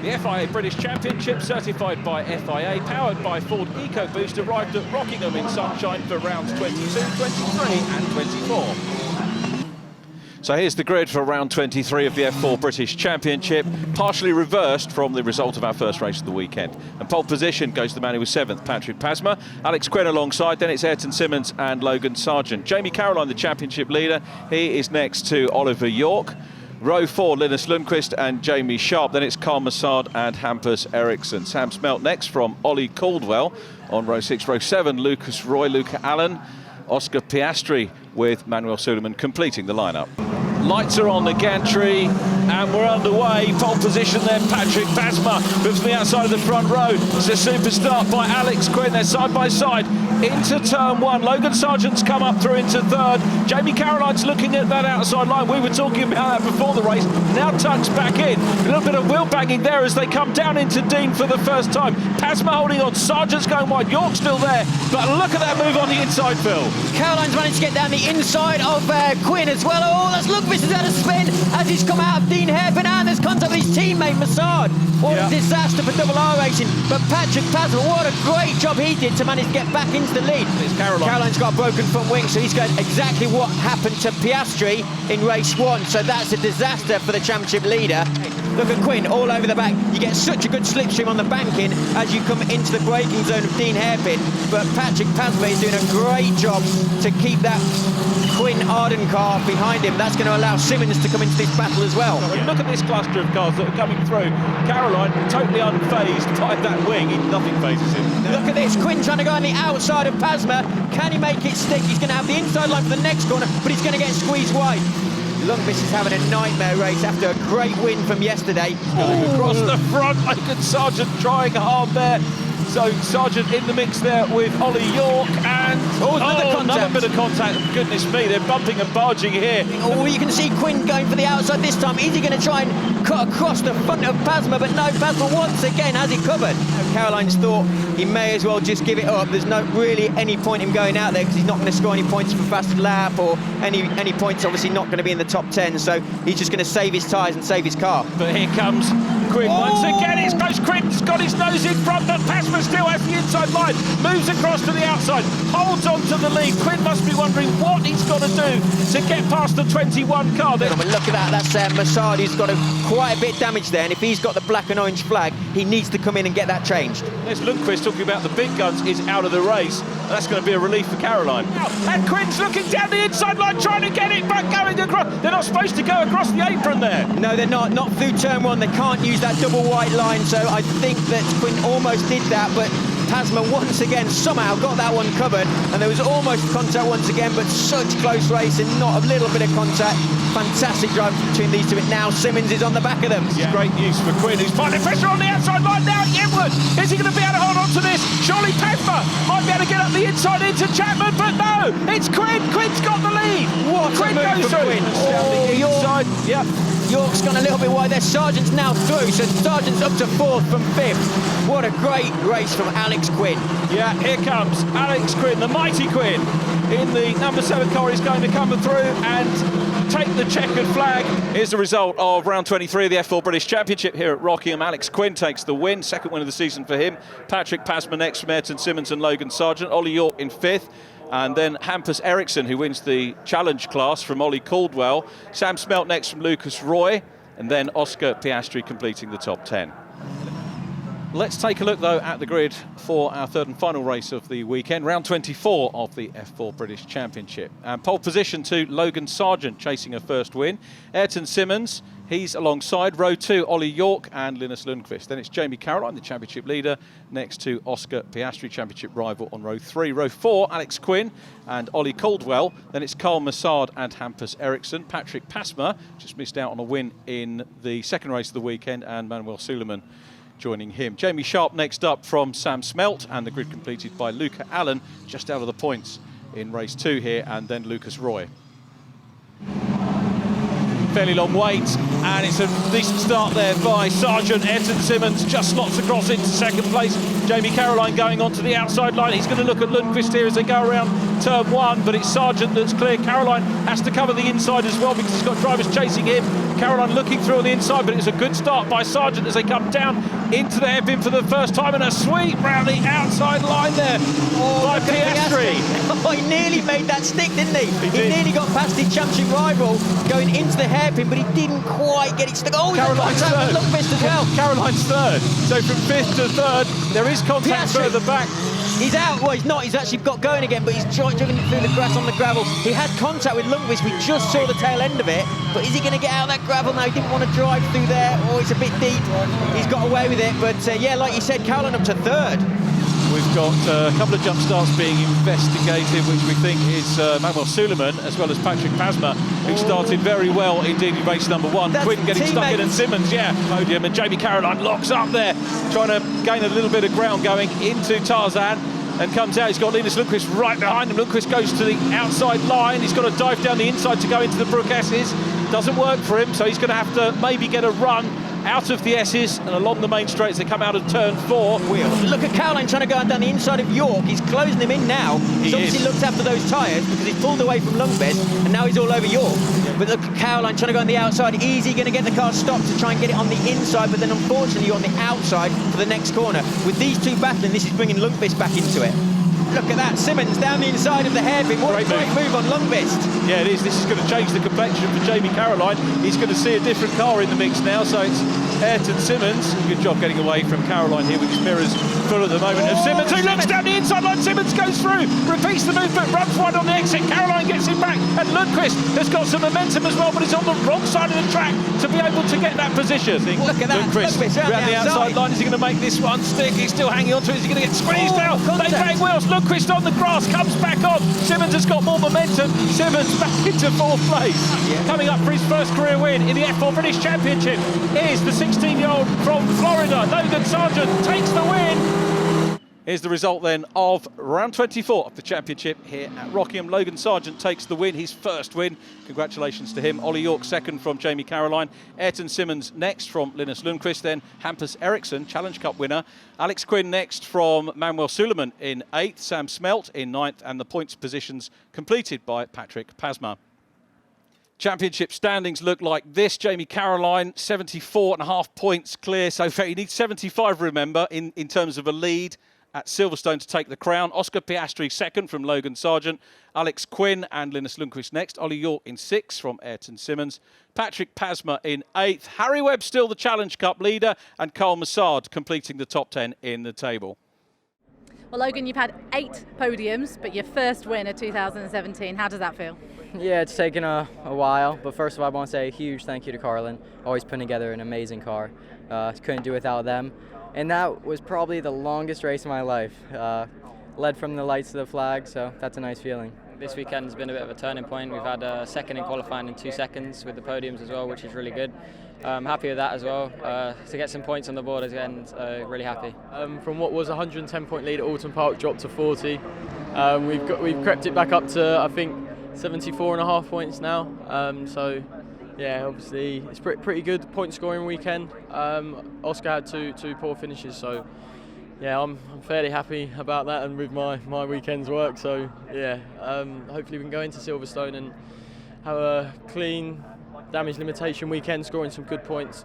The FIA British Championship, certified by FIA, powered by Ford EcoBoost, arrived at Rockingham in sunshine for rounds 22, 23 and 24. So here's the grid for round 23 of the F4 British Championship, partially reversed from the result of our first race of the weekend. And pole position goes to the man who was 7th, Patrik Pasma. Alex Quinn alongside, then it's Ayrton Simmons and Logan Sargeant. Jamie Carlin, the championship leader, he is next to Oliver York. Row 4, Linus Lundqvist and Jamie Sharp. Then it's Carl Massard and Hampus Eriksson. Sam Smelt next from Ollie Caldwell. On row 6, row 7, Lucas Roy, Luca Allen, Oscar Piastri with Manuel Suleiman completing the lineup. Lights are on the gantry and we're underway. Pole position there, Patrik Pasma moves from the outside of the front row. It's a super start by Alex Quinn. They're side by side into turn 1. Logan Sargeant's come up through into 3rd. Jamie Caroline's looking at that outside line. We were talking about that before the race. Now tucks back in. A little bit of wheel banging there as they come down into Dean for the first time. Pasma holding on. Sargeant's going wide. York's still there. But look at that move on the inside, Phil. Caroline's managed to get down the inside of Quinn as well. Oh, that's Lundqvist has had a spin as he's come out of Dean Hairpin, and there's contact with his teammate Massard. What a disaster for Double R Racing. But Patrik Pasma, what a great job he did to manage to get back into the lead. Caroline's got a broken front wing, so he's got exactly what happened to Piastri in race 1. So that's a disaster for the championship leader. Look at Quinn all over the back. You get such a good slipstream on the banking as you come into the braking zone of Dean Hairpin. But Patrik Pasma is doing a great job to keep that Quinn Arden car behind him. That's going to allow Simmons to come into this battle as well. Look at this cluster of cars that are coming through. Caroline totally unfazed by that wing. Nothing phases him. Look at this. Quinn trying to go on the outside of Pasma. Can he make it stick? He's going to have the inside line for the next corner, but he's going to get squeezed wide. Lundqvist is having a nightmare race after a great win from yesterday. Going across the front, Logan Sargeant trying hard there. So Sargeant in the mix there with Ollie York and another bit of contact. Goodness me, they're bumping and barging here. Oh, you can see Quinn going for the outside this time. Is he going to try and cut across the front of Pasma? But no, Pasma once again has it covered. Caroline's thought he may as well just give it up. There's no really any point in going out there because he's not going to score any points for fastest lap or any points. Obviously not going to be in the top 10. So he's just going to save his tyres and save his car. But here comes Quinn once again. It's close. Quinn's got his nose in front, but Pasma still has the inside line. Moves across to the outside. Holds on to the lead. Quinn must be wondering what he's got to do to get past the 21 car. But look at that. That's Massard. He's got quite a bit damage there. And if he's got the black and orange flag, he needs to come in and get that changed. There's Lundqvist talking about the big guns is out of the race. That's going to be a relief for Caroline. And Quinn's looking down the inside line, trying to get it back going across. They're not supposed to go across the apron there. No, they're not. Not through turn 1. They can't use that double white line. So I think that Quinn almost did that, but Pasma once again somehow got that one covered, and there was almost contact once again, but such close racing, not a little bit of contact. Fantastic drive between these two, but now Simmons is on the back of them. Yeah. Great news for Quinn, who's finding pressure on the outside line now. Inward, is he going to be able to hold on to this? Surely Pasma might be able to get up the inside into Chapman, but no, it's Quinn. Quinn's got the lead. What Quinn a move goes from through. Quinn. Oh, the inside. Yep. York's gone a little bit wide there. Sargeant's now through, so Sargeant's up to 4th from 5th. What a great race from Alex Quinn. Yeah, here comes Alex Quinn, the mighty Quinn, in the number 7 car. He's going to come through and take the checkered flag. Here's the result of round 23 of the F4 British Championship here at Rockingham. Alex Quinn takes the win, 2nd win of the season for him. Patrik Pasma next from Ayrton Simmons and Logan Sargeant. Ollie York in 5th. And then Hampus Eriksson, who wins the challenge class from Ollie Caldwell. Sam Smelt next from Lucas Roy. And then Oscar Piastri completing the top 10. Let's take a look, though, at the grid for our 3rd and final race of the weekend, round 24 of the F4 British Championship. And pole position to Logan Sargeant, chasing a first win. Ayrton Simmons, he's alongside. Row 2, Ollie York and Linus Lundqvist. Then it's Jamie Carolin, the championship leader, next to Oscar Piastri, championship rival on row 3. Row 4, Alex Quinn and Ollie Caldwell. Then it's Carl Massard and Hampus Eriksson. Patrik Pasma just missed out on a win in the 2nd race of the weekend, and Manuel Suleiman joining him. Jamie Sharp next up from Sam Smelt, and the grid completed by Luca Allen, just out of the points in race 2 here, and then Lucas Roy. Fairly long wait, and it's a decent start there by Sargeant. Ayrton Simmons just slots across into 2nd place. Jamie Caroline going onto the outside line. He's going to look at Lundqvist here as they go around turn one, but it's Sargeant that's clear. Carlin has to cover the inside as well because he's got drivers chasing him. Carlin looking through on the inside, but it's a good start by Sargeant as they come down into the hairpin for the first time, and a sweep round the outside line there by Piastri. Oh, he nearly made that stick, didn't he? He nearly got past his championship rival going into the hairpin, but he didn't quite get it stuck. Oh, Caroline's third. Lundqvist as well. Caroline's third. So from fifth to third, there is contact Piastri. further back. He's out. Well, he's not. He's actually got going again, but he's driven through the grass on the gravel. He had contact with Lundqvist. We just saw the tail end of it. But is he going to get out of that gravel now? He didn't want to drive through there. Oh, it's a bit deep. He's got away with it. But yeah, like you said, Carlin up to third. We've got a couple of jump starts being investigated, which we think is Manuel Suleiman as well as Patrik Pasma, who started very well indeed in race number one. That's Quinn getting stuck in, and Simmons, podium, and Jamie Carolyn locks up there, trying to gain a little bit of ground going into Tarzan, and comes out. He's got Linus Lundqvist right behind him. Lundqvist goes to the outside line. He's got to dive down the inside to go into the Brook S's. Doesn't work for him, so he's going to have to maybe get a run out of the S's and along the main straight as they come out of turn 4. Look at Carlin trying to go down the inside of York. He's closing him in now. He's obviously looked after those tyres because he's pulled away from Lundqvist, and now he's all over York. But look at Carlin trying to go on the outside. Easy going to get the car stopped to try and get it on the inside, but then unfortunately you're on the outside for the next corner. With these two battling, this is bringing Lundqvist back into it. Look at that, Simmons down the inside of the hairpin. What a great move on Lundqvist. Yeah, it is. This is going to change the complexion for Jamie Carolyn. He's going to see a different car in the mix now, so it's Ayrton Simmons. Good job getting away from Carolyn here with his mirrors full at the moment of Simmons, who looks down the inside line. Simmons goes through, repeats the movement, runs wide on the exit. Carolyn gets him back, and Lundqvist has got some momentum as well, but he's on the wrong side of the track to be able to get that position. Look at that, Lundqvist around the outside line. Is he going to make this one stick? He's still hanging on to it. Is he going to get squeezed out? They bang wheels. Lundqvist on the grass, comes back on. Simmons has got more momentum. Simmons back into 4th place. Coming up for his first career win in the F4 British Championship is the 16-year-old from Florida. Logan Sargeant takes the win. Here's the result then of round 24 of the championship here at Rockingham. Logan Sargeant takes the win, his first win. Congratulations to him. Ollie York second from Jamie Carolyn. Ayrton Simmons next from Linus Lundqvist. Then Hampus Eriksson, Challenge Cup winner. Alex Quinn next from Manuel Suleiman in 8th. Sam Smelt in 9th. And the points positions completed by Patrik Pasma. Championship standings look like this. Jamie Carolyn, 74.5 points clear. So he needs 75, remember, in terms of a lead at Silverstone to take the crown. Oscar Piastri second from Logan Sargeant. Alex Quinn and Linus Lundqvist next. Ollie York in 6th from Ayrton Simmons. Patrik Pasma in 8th. Harry Webb still the Challenge Cup leader, and Carl Massard completing the top 10 in the table. Well, Logan, you've had 8 podiums, but your first win of 2017. How does that feel? Yeah, it's taken a while, but first of all, I want to say a huge thank you to Carlin. Always putting together an amazing car. Couldn't do without them. And that was probably the longest race of my life. Led from the lights to the flag, so that's a nice feeling. This weekend has been a bit of a turning point. We've had a second in qualifying in 2 seconds with the podiums as well, which is really good. I'm happy with that as well. To get some points on the board again, really happy. From what was a 110-point lead at Alton Park, dropped to 40. We've crept it back up to, I think, 74.5 points now. So yeah, obviously it's pretty good point scoring weekend. Oscar had two poor finishes, so yeah, I'm fairly happy about that and with my weekend's work. So yeah, hopefully we can go into Silverstone and have a clean damage limitation weekend, scoring some good points.